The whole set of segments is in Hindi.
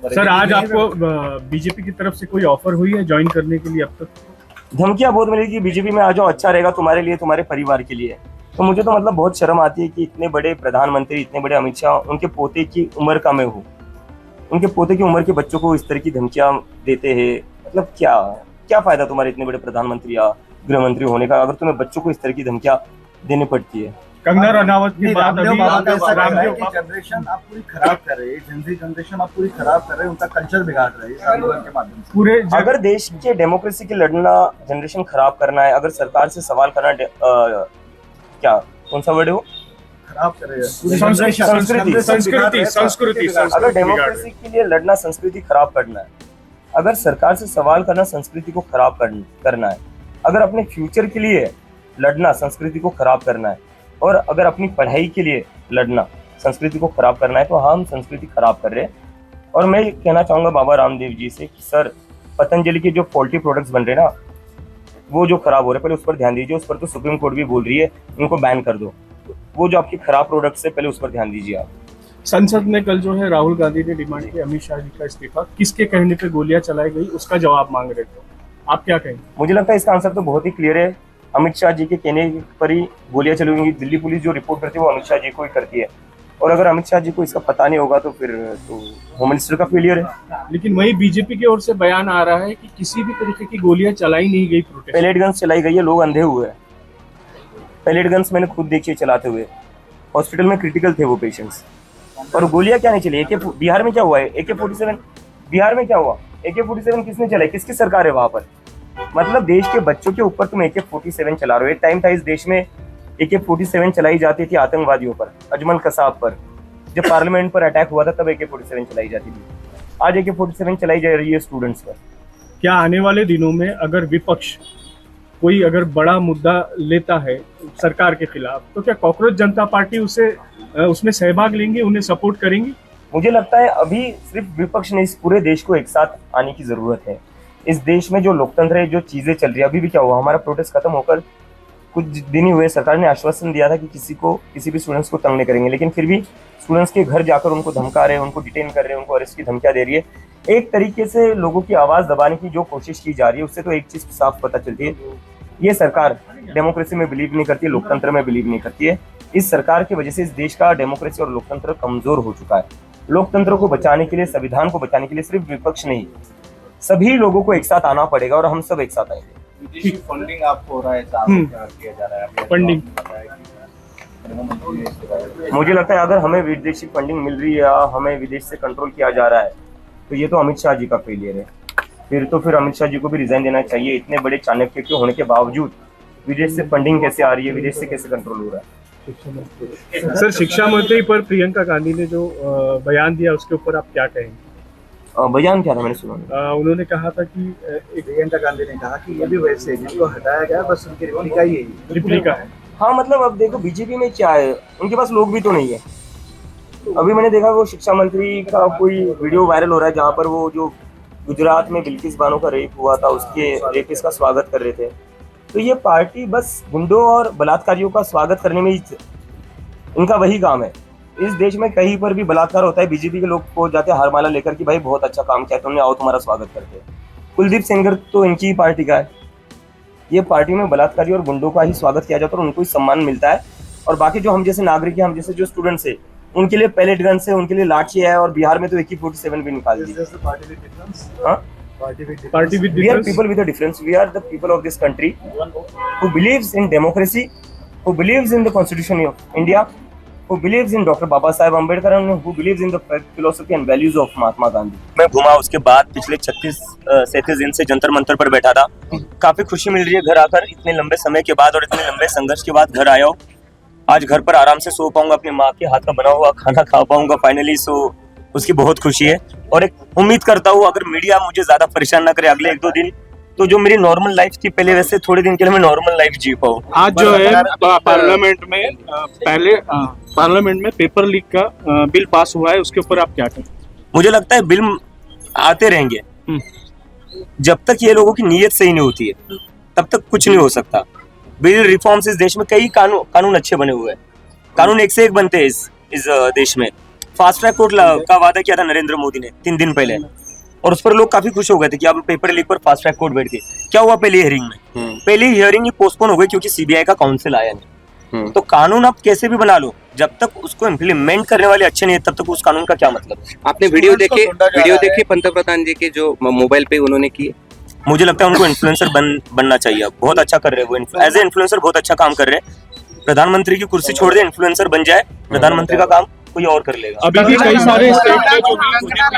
सर आज आपको बीजेपी की तरफ से कोई ऑफर हुई है ज्वाइन करने के लिए अब तक? धमकियां बहुत मिली कि बीजेपी में आ जाओ, अच्छा रहेगा तुम्हारे लिए, तुम्हारे परिवार के लिए। तो मुझे तो मतलब बहुत शर्म आती है कि इतने बड़े प्रधानमंत्री, इतने बड़े अमित शाह, उनके पोते की उम्र का मैं हूँ, उनके पोते की उम्र के बच्चों को इस तरह की धमकियां देते हैं। मतलब क्या क्या फायदा तुम्हारे इतने बड़े प्रधानमंत्री या गृह मंत्री होने का, अगर तुम्हें बच्चों को इस तरह की धमकियां देनी पड़ती है। कंगना रनावत की बात अभी जनरेशन आप पूरी खराब कर रहे हैं, जेनजी जनरेशन आप पूरी खराब कर रहे हैं, उनका कल्चर बिगाड़ रहे हैं इस आंदोलन के माध्यम से। पूरे अगर देश के डेमोक्रेसी के लड़ना जनरेशन खराब करना है, अगर सरकार से सवाल करना क्या कौन सा वर्ड है वो, खराब कर रहे हैं संस्कृति अगर डेमोक्रेसी के लिए लड़ना संस्कृति खराब करना है, अगर सरकार से सवाल करना संस्कृति को खराब करना है, अगर अपने फ्यूचर के लिए लड़ना संस्कृति को खराब करना है, और अगर अपनी पढ़ाई के लिए लड़ना संस्कृति को खराब करना है, तो हम संस्कृति खराब कर रहे हैं। और मैं कहना चाहूंगा बाबा रामदेव जी से कि सर, पतंजलि के जो फॉल्टी प्रोडक्ट्स बन रहे हैं ना, वो जो खराब हो रहे हैं, पहले उस पर ध्यान दीजिए। उस पर तो सुप्रीम कोर्ट भी बोल रही है उनको बैन कर दो। वो जो आपकी खराब प्रोडक्ट्स है, पहले उस पर ध्यान दीजिए आप। संसद में कल जो है राहुल गांधी ने डिमांड की अमित शाह जी का इस्तीफा, किसके कहने पे गोलियां चलाई गई उसका जवाब मांग रहे थे, आप क्या कहेंगे? मुझे लगता है इसका आंसर तो बहुत ही क्लियर है। अमित शाह जी के कहने पर ही गोलियां चली होंगी। दिल्ली पुलिस जो रिपोर्ट करती है वो अमित शाह जी को ही करती है, और अगर अमित शाह जी को इसका पता नहीं होगा तो फिर तो होम मिनिस्टर का फेलियर है। लेकिन वही बीजेपी की ओर से बयान आ रहा है कि किसी भी तरीके की गोलियां चलाई नहीं गई प्रोटेस्ट। पैलेट गन्स चलाई गई है, लोग अंधे हुए हैं। पैलेट गन्स मैंने खुद देखी चलाते हुए, हॉस्पिटल में क्रिटिकल थे वो पेशेंट्स, और गोलियां क्या नहीं चली। बिहार में क्या हुआ है? AK-47 बिहार में क्या हुआ? AK-47 किसने चलाई? किसकी सरकार है वहां पर? मतलब देश के बच्चों के ऊपर तुम AK-47 चला रहे हो। एक टाइम था इस देश में AK-47 चलाई जाती थी आतंकवादियों पर, अजमल कसाब पर। जब पार्लियामेंट पर अटैक हुआ था तब AK-47 चलाई जाती थी। आज AK-47 चलाई जा रही है स्टूडेंट्स पर। क्या आने वाले दिनों में अगर विपक्ष कोई अगर बड़ा मुद्दा लेता है सरकार के खिलाफ, तो क्या कॉकरोच जनता पार्टी उसमें सहभाग लेंगे, उन्हें सपोर्ट करेंगी? मुझे लगता है अभी सिर्फ विपक्ष ने, इस पूरे देश को एक साथ आने की जरूरत है। इस देश में जो लोकतंत्र है, जो चीजें चल रही है, अभी भी क्या हुआ, हमारा प्रोटेस्ट खत्म होकर कुछ दिन ही हुए, सरकार ने आश्वासन दिया था कि किसी भी स्टूडेंट्स को तंग नहीं करेंगे, लेकिन फिर भी स्टूडेंट्स के घर जाकर उनको धमका रहे हैं, उनको डिटेन कर रहे हैं, उनको अरेस्ट की धमकियां दे रही है। एक तरीके से लोगों की आवाज दबाने की जो कोशिश की जा रही है, उससे तो एक चीज साफ पता चलती है, ये सरकार डेमोक्रेसी में बिलीव नहीं करती है, लोकतंत्र में बिलीव नहीं करती है। इस सरकार की वजह से इस देश का डेमोक्रेसी और लोकतंत्र कमजोर हो चुका है। लोकतंत्र को बचाने के लिए, संविधान को बचाने के लिए सिर्फ विपक्ष नहीं, सभी लोगों को एक साथ आना पड़ेगा, और हम सब एक साथ आएंगे। विदेशी फंडिंग आपको हो रहा है, किया जा रहा है फंडिंग। मुझे लगता है अगर हमें विदेशी फंडिंग मिल रही है या हमें विदेश से कंट्रोल किया जा रहा है, तो ये तो अमित शाह जी का फेलियर है। फिर अमित शाह जी को भी रिजाइन देना चाहिए। इतने बड़े चाणक्य के होने के बावजूद विदेश से फंडिंग कैसे आ रही है, विदेश से कैसे कंट्रोल हो रहा है? सर, शिक्षा मंत्री पर प्रियंका गांधी ने जो बयान दिया उसके ऊपर आप क्या कहेंगे? बयान क्या था, मैंने सुना? उन्होंने कहा था कि प्रियंका गांधी ने कहा कि ये भी वैसे जिसको हटाया गया बस उनकी रिप्लिका है। हाँ, मतलब अब देखो बीजेपी में क्या है, उनके पास लोग भी तो नहीं है। अभी मैंने देखा वो शिक्षा मंत्री का कोई वीडियो वायरल हो रहा है, जहाँ पर वो जो गुजरात में बिल्किस बानो का रेप हुआ था, उसके रेपिस्ट का स्वागत कर रहे थे। तो ये पार्टी बस गुंडों और बलात्कारियों का स्वागत करने में ही इनका वही काम है। इस देश में कहीं पर भी बलात्कार होता है, बीजेपी के लोग पहुंच जाते हैं हारमाला लेकर कि भाई बहुत अच्छा काम किया तुमने, आओ तुम्हारा स्वागत करते हैं। कुलदीप सेंगर तो इनकी ही पार्टी का है। ये पार्टी में बलात्कारी और गुंडों का ही स्वागत किया जाता है और उनको ही सम्मान मिलता है, और बाकी जो हम जैसे नागरिक हैं, हम जैसे जो स्टूडेंट्स है, उनके लिए पैलेट गन है, उनके लिए लाठी है, और बिहार में तो AK-47 भी निकाल दी। We are people with a difference. We are the people of this country who believes in democracy, who believes in the Constitution of India, who believes in Dr. Baba Saheb Ambedkar, and who believes in the philosophy and values of Mahatma Gandhi. मैं घुमा, उसके बाद पिछले 36-37 दिन से जंतर मंतर पर बैठा था। काफी खुशी मिल रही है घर आकर, इतने लंबे समय के बाद और इतने लंबे संघर्ष के बाद घर आया हूँ। आज घर पर आराम से सो पाऊंगा, अपनी माँ के हाथ का बना हुआ खाना खा पाऊंगा फाइनली। सो उसकी बहुत खुशी है, और एक उम्मीद करता हूँ अगर मीडिया मुझे ज्यादा परेशान ना करे अगले 1-2 दिन, तो जो मेरी नॉर्मल लाइफ थी पहले, वैसे थोड़े दिन के लिए मैं नॉर्मल लाइफ जी पाऊँ। आज जो है पार्लियामेंट में पेपर लीक का बिल पास हुआ है, उसके ऊपर आप क्या कहें? मुझे लगता है बिल आते रहेंगे, जब तक ये लोगों की नीयत सही नहीं होती है तब तक कुछ नहीं हो सकता। बिल रिफॉर्म्स, इस देश में कई कानून अच्छे बने हुए हैं, कानून एक से एक बनते हैं इस देश में। फास्ट ट्रैक कोर्ट का वादा किया था नरेंद्र मोदी ने 3 दिन पहले, और उस पर लोग काफी खुश हो गए थे कि अब पेपर लीक पर फास्ट ट्रैक कोर्ट बैठ गई। क्या हुआ पहली हियरिंग में? पहली हियरिंग ही पोस्टपोन हो गई क्योंकि सीबीआई का काउंसिल आया नहीं। तो कानून आप कैसे भी बना लो, जब तक उसको इम्प्लीमेंट करने वाले अच्छे नहीं है तब तक उस कानून का क्या मतलब है? आपने वीडियो देखे पंतप्रधान जी के जो मोबाइल पे उन्होंने किए? मुझे लगता है उनको इन्फ्लुएंसर बनना चाहिए। अब बहुत अच्छा कर रहे हैं वो, एज ए इन्फ्लुएंसर बहुत अच्छा काम कर रहे हैं। प्रधानमंत्री की कुर्सी छोड़ दे, इन्फ्लुएंसर बन जाए, प्रधानमंत्री का काम कोई और कर लेगा। अभी भी कई सारे स्टेट में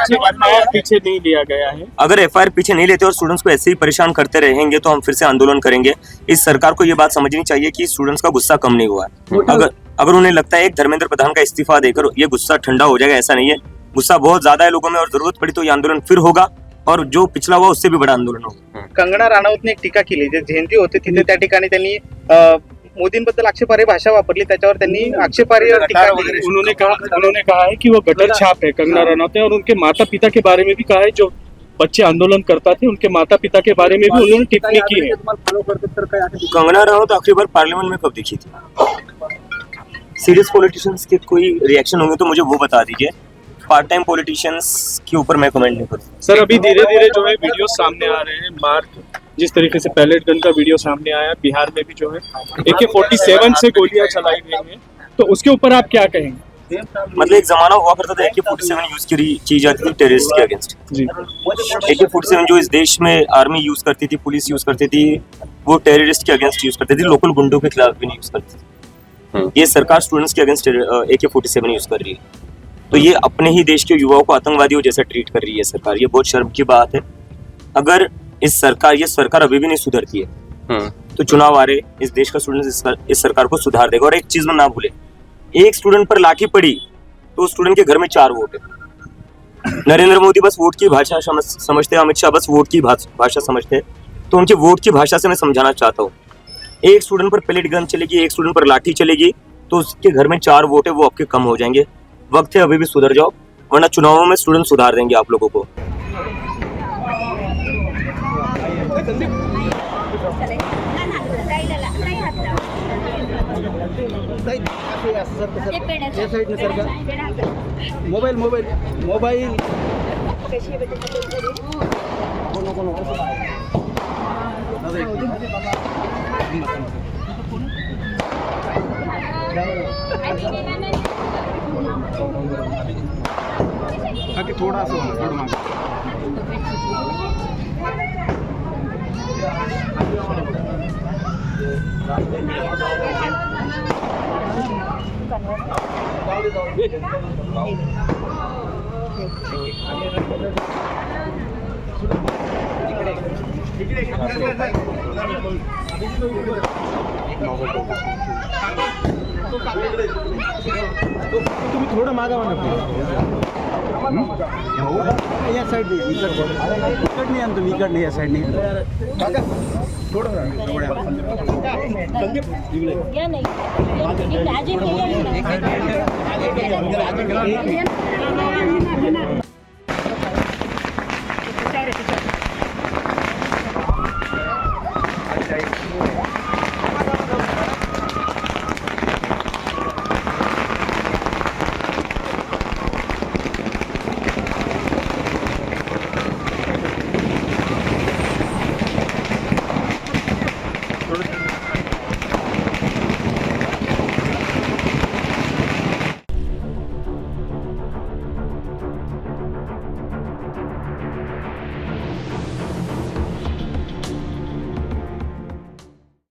जो है पीछे नहीं लिया गया है। अगर एफआईआर पीछे नहीं लेते और स्टूडेंट्स को ऐसे ही परेशान करते रहेंगे तो हम फिर से आंदोलन करेंगे। इस सरकार को ये बात समझनी चाहिए कि स्टूडेंट्स का गुस्सा कम नहीं हुआ है। अगर उन्हें लगता है एक धर्मेंद्र प्रधान का इस्तीफा देकर ये गुस्सा ठंडा हो जाएगा, ऐसा नहीं है। गुस्सा बहुत ज्यादा है लोगों में और जरूरत पड़ी तो ये आंदोलन फिर होगा और जो पिछला हुआ उससे भी बड़ा आंदोलन होगा। कंगना राणावतने एक टीका केली, जे जयंती होते तिथे त्या ठिकाणी त्यांनी मोदींबद्दल आक्षेपार्ह भाषा वापरली, त्याच्यावर त्यांनी आक्षेपार्ह टीका केली। उन्होंने कहा है कि वो गटर छाप है कंगना रनौत ने, और उनके माता पिता के बारे में भी कहा है, जो बच्चे आंदोलन करता थे उनके माता पिता के बारे में भी उन्होंने टिप्पणी की है। कंगना रनौत आखिरी बार पार्लियामेंट में कब दिखी थी? सीरियस पॉलिटिशियंस के कोई रिएक्शन होंगे तो मुझे वो बता दीजिए। पार्ट टाइम पॉलिटिशियंस के ऊपर मैं कमेंट नहीं करूँ। सर अभी धीरे धीरे जो है वीडियो सामने आ रहे हैं, मार्क जिस तरीके से पैलेट गन का वीडियो सामने आया, बिहार में भी जो है AK-47 से गोलियां चलाई गई हैं, तो उसके ऊपर आप क्या कहेंगे? मतलब एक जमाना हुआ करता था AK-47 यूज की जाती थी टेररिस्ट के अगेंस्ट जी। AK-47 जो इस देश में आर्मी यूज करती थी, पुलिस यूज करती थी, वो टेररिस्ट के अगेंस्ट यूज करती थी, लोकल गुंडों के खिलाफ भी नहीं यूज करती थी। ये सरकार स्टूडेंट्स के अगेंस्ट AK-47 यूज कर रही है, तो ये अपने ही देश के युवाओं को आतंकवादियों जैसा ट्रीट कर रही है सरकार। ये बहुत शर्म की बात है। अगर ये सरकार अभी भी नहीं सुधरती है तो चुनाव आ रहे, इस देश का स्टूडेंट इस सरकार को सुधार देगा। और एक चीज में ना भूले, एक स्टूडेंट पर लाठी पड़ी तो उस स्टूडेंट के घर में 4 वोट है। नरेंद्र मोदी बस वोट की भाषा समझते हैं, अमित शाह बस वोट की भाषा समझते हैं, तो उनके वोट की भाषा से मैं समझाना चाहता हूँ। एक स्टूडेंट पर पैलेट गन चलेगी, एक स्टूडेंट पर लाठी चलेगी तो उसके घर में 4 वोट है, वो आपके कम हो जाएंगे। वक्त है, अभी भी सुधर जाओ, वरना चुनावों में स्टूडेंट सुधार देंगे आप लोगों को। मोबाईल थोड़ा तुम्ही थोडं मागावा ना, या साइड नहीं, इकड नहीं आम तुम्ही, इकड नहीं, या साइड नहीं थोडं या नाही